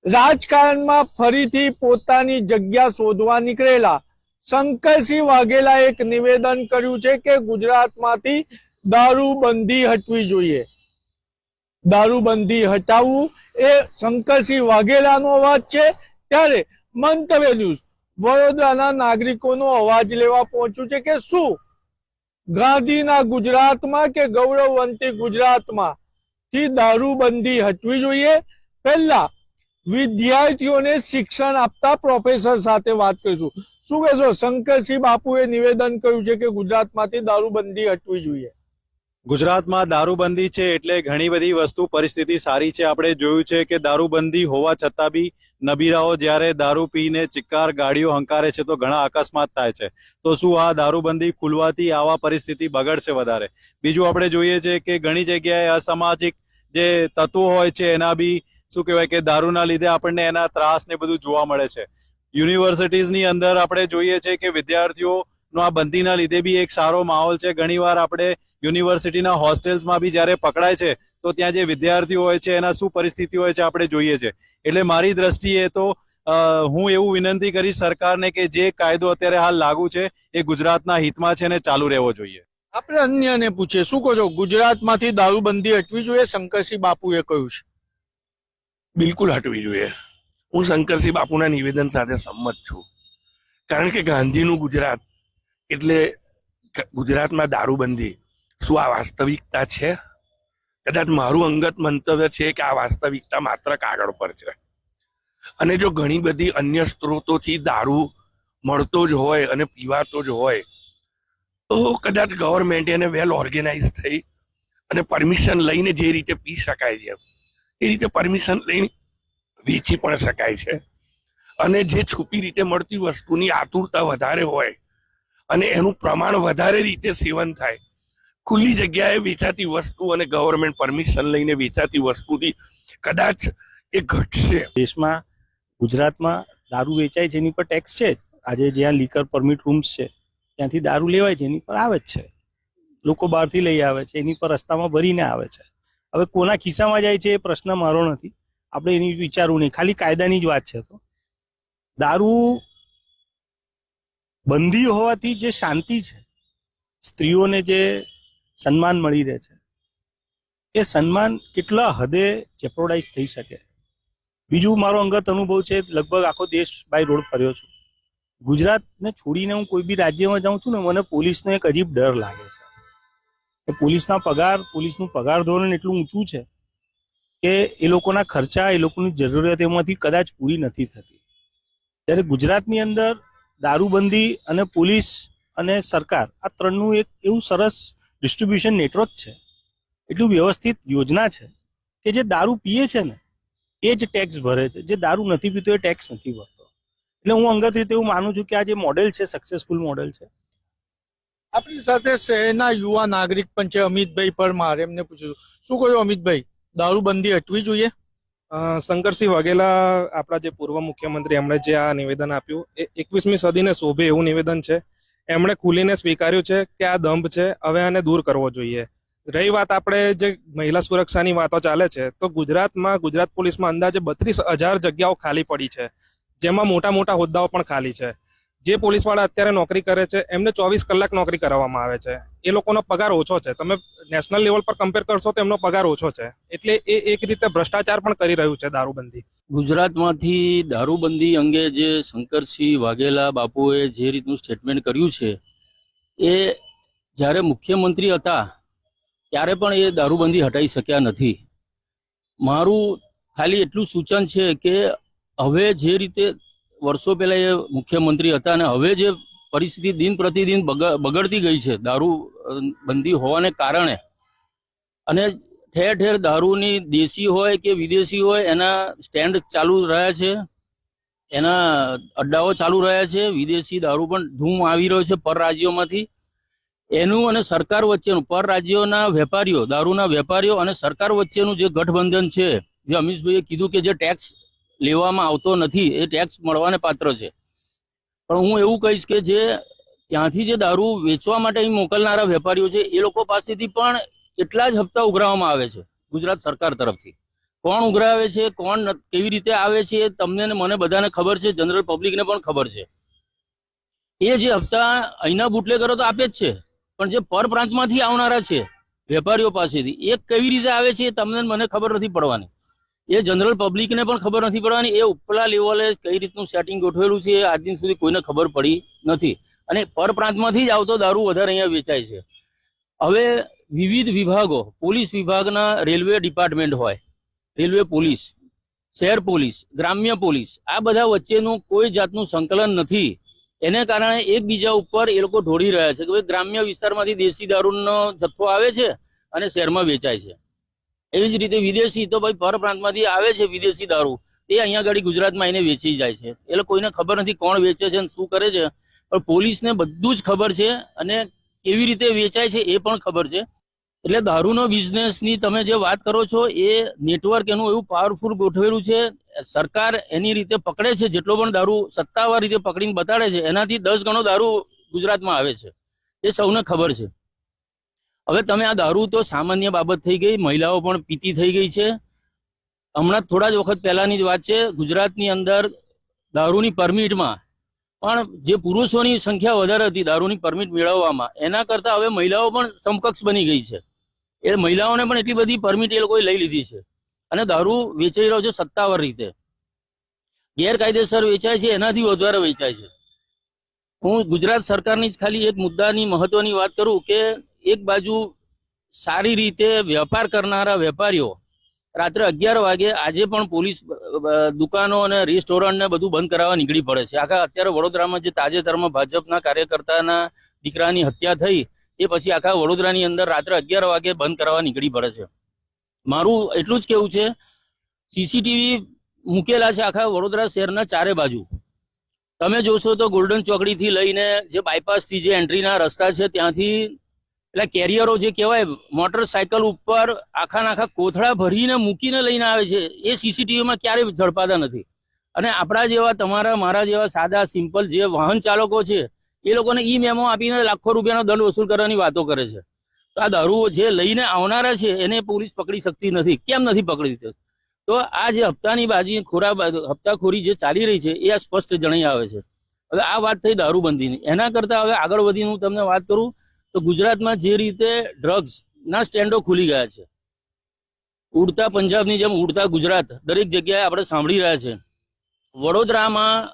રાજકારણમાં ફરીથી પોતાની જગ્યા શોધવા નીકળેલા શંકરસિંહ વાઘેલા એક નિવેદન કર્યું છે કે ગુજરાતમાંથી દારૂબંધી હટવી જોઈએ। દારૂબંધી હટાવવું એ શંકરસિંહ વાઘેલાનો અવાજ છે। ત્યારે મંતવ્ય ન્યૂઝ વડોદરાના નાગરિકોનો અવાજ લેવા પહોંચ્યું છે કે શું ગાંધીના ગુજરાતમાં કે ગૌરવવંતી ગુજરાતમાં થી દારૂબંધી હટવી જોઈએ। પહેલા વિદ્યાર્થીઓને શિક્ષણ આપતા પ્રોફેસર સાથે વાત કરીશું। શું કહેશો, શંકરસિંહ બાપુએ નિવેદન કર્યું છે કે ગુજરાતમાંથી દારૂબંધી હટવી જોઈએ। ગુજરાતમાં દારૂબંધી છે એટલે ઘણી બધી વસ્તુ પરિસ્થિતિ સારી છે। આપણે જોયું છે કે દારૂબંધી હોવા છતાં બી નબીરાઓ જ્યારે દારૂ પીને ચિક્કાર ગાડીઓ હંકારે છે તો ઘણા અકસ્માત થાય છે। તો શું આ દારૂબંધી ખુલવાથી આવા પરિસ્થિતિ બગડશે વધારે? બીજું આપણે જોઈએ છે કે ઘણી જગ્યાએ અસામાજિક જે તત્વો હોય છે એના બી શું કહેવાય કે દારૂના લીધે આપણને એના ત્રાસ ને બધું જોવા મળે છે। યુનિવર્સિટીઝની અંદર આપણે જોઈએ છે કે વિદ્યાર્થીઓનો આ બંધીના લીધે બી એક સારો માહોલ છે। ઘણીવાર આપણે યુનિવર્સિટીના હોસ્ટેલ્સમાં બી જ્યારે પકડાય છે તો ત્યાં જે વિદ્યાર્થીઓ હોય છે એના શું પરિસ્થિતિ હોય છે આપણે જોઈએ છે। એટલે મારી દ્રષ્ટિએ તો હું એવું વિનંતી કરીશ સરકારને કે જે કાયદો અત્યારે હાલ લાગુ છે એ ગુજરાતના હિતમાં છે ને ચાલુ રહેવો જોઈએ। આપણે અન્યને પૂછીએ, શું કહો છો, ગુજરાતમાંથી દારૂબંધી હટવી જોઈએ? શંકરસિંહ બાપુએ કહ્યું છે બિલકુલ હટવી જોઈએ। હું શંકરસિંહ બાપુના નિવેદન સાથે સંમત છું, કારણ કે ગાંધીનું ગુજરાત એટલે ગુજરાતમાં દારૂબંધી શું આ વાસ્તવિકતા છે? કદાચ મારું અંગત મંતવ્ય છે કે આ વાસ્તવિકતા માત્ર કાગળ પર છે, અને જો ઘણી બધી અન્ય સ્ત્રોતોથી દારૂ મળતો જ હોય અને પીવાતો જ હોય તો કદાચ ગવર્મેન્ટ એને વેલ ઓર્ગેનાઇઝ થઈ અને પરમિશન લઈને જે રીતે પી શકાય છે એ રીતે પરમિશન લઈને વેચી પણ શકાય છે। અને જે છુપી રીતે મળતી વસ્તુની આતુરતા વધારે હોય અને એનું પ્રમાણ વધારે રીતે સેવન થાય, ખુલ્લી જગ્યાએ વેચાતી વસ્તુ અને ગવર્મેન્ટ પરમિશન લઈને વેચાતી વસ્તુથી કદાચ એ ઘટશે। દેશમાં ગુજરાતમાં દારૂ વેચાય છે એની પર ટેક્સ છે જ। આજે જ્યાં લીકર પરમિટ રૂમ્સ છે ત્યાંથી દારૂ લેવાય છે એની પર આવે જ છે। લોકો બહારથી લઈ આવે છે, એની પર રસ્તામાં ભરીને આવે છે। હવે કોના ખિસ્સામાં જાય છે એ પ્રશ્ન મારો નથી, આપણે એની વિચારવું નહીં, ખાલી કાયદાની જ વાત છે। તો દારૂ બંધી હોવાથી જે શાંતિ છે, સ્ત્રીઓને જે સન્માન મળી રહે છે, એ સન્માન કેટલા હદે જેપ્રોડાઇઝ થઈ શકે। બીજું મારો અંગત અનુભવ છે, લગભગ આખો દેશ બાય રોડ ફર્યો છું। ગુજરાતને છોડીને હું કોઈ બી રાજ્યમાં જાઉં છું ને મને પોલીસનો એક અજીબ ડર લાગે છે। પોલીસનું પગાર ધોરણ એટલું ઊંચું છે કે એ લોકોના ખર્ચા, એ લોકોની જરૂરિયાત એમાંથી કદાચ પૂરી નથી થતી। ત્યારે ગુજરાતની અંદર દારૂબંધી અને પોલીસ અને સરકાર આ ત્રણનું એક એવું સરસ ડિસ્ટ્રીબ્યુશન નેટવર્ક છે, એટલું વ્યવસ્થિત યોજના છે કે જે દારૂ પીએ છે ને એ જ ટેક્સ ભરે છે, જે દારૂ નથી પીતો એ ટેક્સ નથી ભરતો। એટલે હું અંગત રીતે એવું માનું છું કે આ જે મોડેલ છે સક્સેસફુલ મોડેલ છે। આપણી સાથે શહેરના યુવા નાગરિક પણ છે અમિતભાઈ પરમાર, એમને પૂછીશું। શું કહ્યું અમિતભાઈ, દારૂબંધી હટવી જોઈએ? શંકરસિંહ વાઘેલા આપણા જે પૂર્વ મુખ્યમંત્રી એમણે જે આ નિવેદન આપ્યું એ 21મી સદીને શોભે એવું નિવેદન છે। એમણે ખુલીને સ્વીકાર્યું છે કે આ દંભ છે, હવે આને દૂર કરવો જોઈએ। રહી વાત આપણે જે મહિલા સુરક્ષાની વાતો ચાલે છે, તો ગુજરાતમાં ગુજરાત પોલીસમાં અંદાજે 32,000 જગ્યાઓ ખાલી પડી છે, જેમાં મોટા મોટા હોદ્દાઓ પણ ખાલી છે। જે પોલીસવાળા અત્યારે નોકરી કરે છે એમને 24 કલાક નોકરી કરાવવામાં આવે છે, એ લોકોનો પગાર ઓછો છે। તમે નેશનલ લેવલ પર કમ્પેર કરશો તો એમનો પગાર ઓછો છે, એટલે એ એક રીતે ભ્રષ્ટાચાર પણ કરી રહ્યું છે દારૂબંધી। ગુજરાતમાંથી દારૂબંધી અંગે જે શંકરસિંહ વાઘેલા બાપુએ જે રીતનું સ્ટેટમેન્ટ કર્યું છે એ જ્યારે મુખ્યમંત્રી હતા ત્યારે પણ એ દારૂબંધી હટાવી શક્યા નથી। મારું ખાલી એટલું સૂચન છે કે હવે જે રીતે વર્ષો પહેલા એ મુખ્યમંત્રી હતા અને હવે જે પરિસ્થિતિ દિન પ્રતિદિન બગડતી ગઈ છે દારૂ બંધી હોવાને કારણે, અને ઠેર ઠેર દારૂની દેશી હોય કે વિદેશી હોય એના સ્ટેન્ડ ચાલુ રહ્યા છે, એના અડ્ડાઓ ચાલુ રહ્યા છે। વિદેશી દારૂ પણ ધૂમ આવી રહ્યો છે પર રાજ્યોમાંથી। એનું અને સરકાર વચ્ચેનું, પર રાજ્યોના વેપારીઓ, દારૂના વેપારીઓ અને સરકાર વચ્ચેનું જે ગઠબંધન છે, જે અમીશભાઈએ કીધું કે જે ટેક્સ લેવામાં આવતો નથી એ ટેક્સ મળવાને પાત્ર છે, પણ હું એવું કહીશ કે જે ત્યાંથી જે દારૂ વેચવા માટે અહીં મોકલનારા વેપારીઓ છે એ લોકો પાસેથી પણ એટલા જ હપ્તા ઉઘરાવવામાં આવે છે ગુજરાત સરકાર તરફથી। કોણ ઉઘરાવે છે, કોણ કેવી રીતે આવે છે, એ તમને ને મને બધાને ખબર છે, જનરલ પબ્લિકને પણ ખબર છે. એ જે હપ્તા અહીંના બુટલેગરો તો આપે જ છે, પણ જે પરપ્રાંતમાંથી આવનારા છે વેપારીઓ પાસેથી એ કેવી રીતે આવે છે એ તમને મને ખબર નથી પડવાની. એ જનરલ પબ્લિકને પણ ખબર નથી પડવાની. એ ઉપલા લેવલે કઈ રીતનું સેટિંગ ગોઠવેલું છે એ આજ દિન સુધી કોઈને ખબર પડી નથી. અને પરપ્રાંતમાંથી જ આવતો દારૂ વધારે અહીંયા વેચાય છે. હવે વિવિધ વિભાગો, પોલીસ વિભાગના રેલવે ડિપાર્ટમેન્ટ હોય, રેલવે પોલીસ, શહેર પોલીસ, ગ્રામ્ય પોલીસ, આ બધા વચ્ચેનું કોઈ જાતનું સંકલન નથી. એને કારણે એકબીજા ઉપર એ લોકો ઢોળી રહ્યા છે કે ભાઈ ગ્રામ્ય વિસ્તારમાંથી દેશી દારૂનો જથ્થો આવે છે અને શહેરમાં વેચાય છે. એવી જ રીતે વિદેશી તો ભાઈ પરપ્રાંતમાંથી આવે છે વિદેશી દારૂ, એ અહીંયા આગળ ગુજરાતમાં એને વેચી જાય છે. એટલે કોઈને ખબર નથી કોણ વેચે છે અને શું કરે છે, પણ પોલીસને બધું જ ખબર છે અને કેવી રીતે વેચાય છે એ પણ ખબર છે. એટલે દારૂનો બિઝનેસની તમે જે વાત કરો છો એ નેટવર્ક એનું એવું પાવરફુલ ગોઠવેલું છે. સરકાર એની રીતે પકડે છે, જેટલો પણ દારૂ સત્તાવાર રીતે પકડીને બતાડે છે એનાથી 10 ગણો દારૂ ગુજરાતમાં આવે છે, એ સૌને ખબર છે. હવે તમે આ દારૂ તો સામાન્ય બાબત થઈ ગઈ, મહિલાઓ પણ પીતી થઈ ગઈ છે. હમણાં થોડા જ વખત પહેલાની જ વાત છે, ગુજરાતની અંદર દારૂની પરમિટમાં પણ જે પુરુષોની સંખ્યા વધારે હતી દારૂની પરમિટ મેળવવામાં, એના કરતા હવે મહિલાઓ પણ સમકક્ષ બની ગઈ છે. એ મહિલાઓને પણ એટલી બધી પરમિટ એ લોકોએ લઈ લીધી છે અને દારૂ વેચાઈ રહ્યો છે સત્તાવાર રીતે. ગેરકાયદેસર વેચાય છે એનાથી વધારે વેચાય છે. હું ગુજરાત સરકારની જ ખાલી એક મુદ્દાની મહત્વની વાત કરું કે એક બાજુ સારી રીતે વેપાર કરનારા વેપારીઓ રાત્રે 11 વાગે આજે પણ પોલીસ દુકાનો અને રેસ્ટોરન્ટ ને બધું બંધ કરાવવા નીકળી પડે છે. આખા અત્યારે વડોદરામાં જે તાજેતરમાં ભાજપના કાર્યકર્તાના દીકરાની હત્યા થઈ એ પછી આખા વડોદરાની અંદર રાત્રે 11 વાગે બંધ કરાવવા નીકળી પડે છે. મારું એટલું જ કેવું છે, સીસીટીવી મૂકેલા છે આખા વડોદરા શહેરના ચારે બાજુ. તમે જોશો તો ગોલ્ડન ચોકડીથી લઈને જે બાયપાસથી જે એન્ટ્રીના રસ્તા છે ત્યાંથી એટલે કેરિયરો જે કહેવાય મોટરસાયકલ ઉપર આખા કોથળા ભરીને મૂકીને લઈને આવે છે, એ સીસીટીવીમાં ક્યારેય ઝડપાતા નથી. અને આપણા જેવા તમારા મારા જેવા સાદા સિમ્પલ જે વાહન ચાલકો છે એ લોકોને ઈ મેમો આપીને લાખો રૂપિયાનો દંડ વસૂલ કરવાની વાતો કરે છે. તો આ દારૂ જે લઈને આવનારા છે એને પોલીસ પકડી શકતી નથી. કેમ નથી પકડી? તો આ જે હપ્તાની બાજી હપ્તાખોરી જે ચાલી રહી છે એ આ સ્પષ્ટ જણાઈ આવે છે. હવે આ વાત થઈ દારૂબંધીની. એના કરતા હવે આગળ વધીને હું તમને વાત કરું તો ગુજરાતમાં જે રીતે ડ્રગ્સના સ્ટેન્ડો ખુલી ગયા છે, ઉડતા પંજાબની જેમ ઉડતા ગુજરાત દરેક જગ્યાએ આપણે સાંભળી રહ્યા છે. વડોદરામાં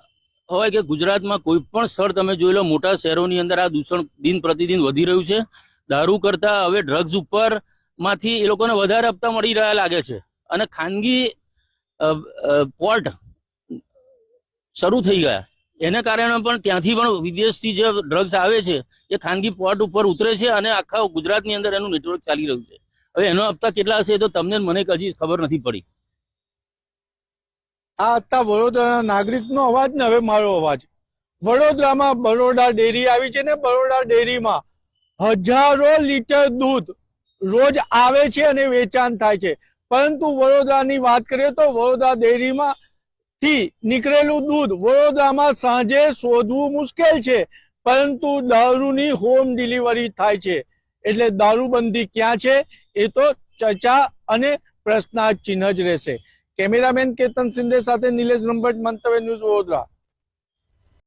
હોય કે ગુજરાતમાં કોઈ પણ સ્થળ તમે જોઈ લો, મોટા શહેરોની અંદર આ દૂષણ દિન પ્રતિદિન વધી રહ્યું છે. દારૂ કરતા હવે ડ્રગ્સ ઉપર માંથી એ લોકોને વધારે હપ્તા મળી રહ્યા લાગે છે. અને ખાનગી પોર્ટ શરૂ થઈ ગયા, એને કારણે પણ ત્યાંથી પણ વિદેશથી જે ડ્રગ્સ આવે છે એ ખાનગી પોર્ટ ઉપર ઉતરે છે અને આખા ગુજરાતની અંદર એનું નેટવર્ક ચાલી રહ્યું છે. હવે એનો હપ્તા કેટલા હશે તો તમને મને હજી ખબર નથી પડી. આ હતા વડોદરાના નાગરિકનો અવાજ ને હવે મારો અવાજ. વડોદરામાં બરોડા ડેરી આવી છે ને બરોડા ડેરીમાં હજારો લીટર દૂધ રોજ આવે છે અને વેચાણ થાય છે. પરંતુ વડોદરાની વાત કરીએ તો વડોદરા ડેરીમાં થી નીકળેલું દૂધ વડોદરામાં સાંજે શોધવું મુશ્કેલ છે, પરંતુ દારૂની હોમ ડિલિવરી થાય છે. એટલે દારૂબંધી ક્યાં છે એ તો ચર્ચા અને પ્રશ્નાર્થ ચિહ્ન જ રહેશે. કેમેરામેન કેતન સિંધે સાથે નિલેશ બ્રહ્મભટ્ટ, મંતવ્ય ન્યૂઝ, વડોદરા.